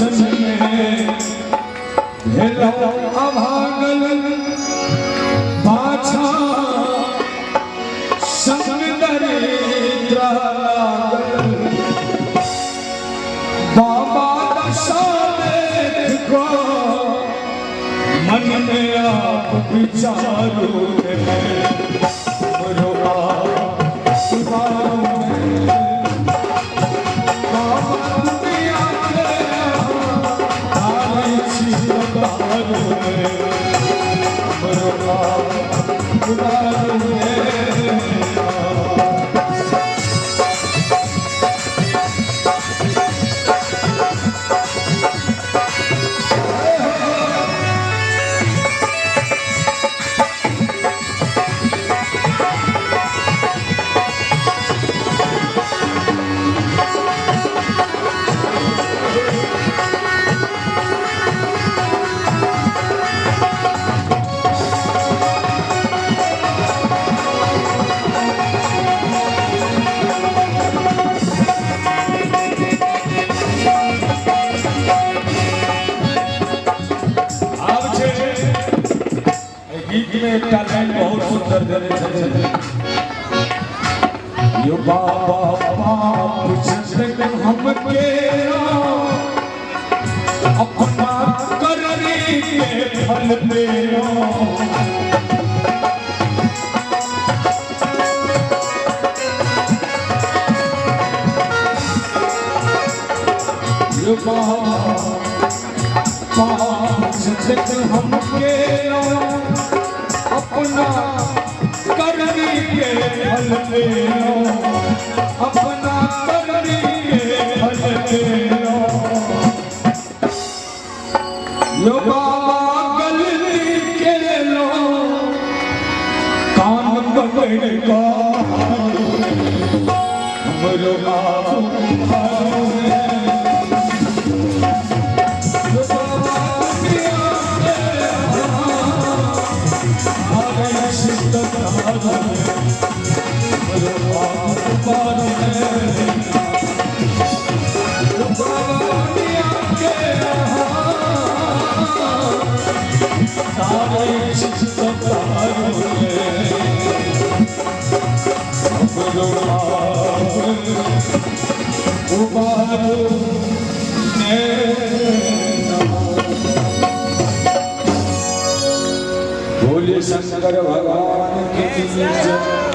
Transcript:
दर्शन में भेलो अभागल बाछा संग दरिद्र बाबा दशा देखो मन में आप विचारो टैलेंट बहुत सुंदर देने यो बाबा बाप चंद्र हम के अपना करने के फल पे यो बाबा बाप चंद्र हम के अपना करनी के फल ले लो अपना करनी के फल ले लो यो बाबा गलती के लो कान पकड़ का हमरो बोले शंकर भगवान की जय।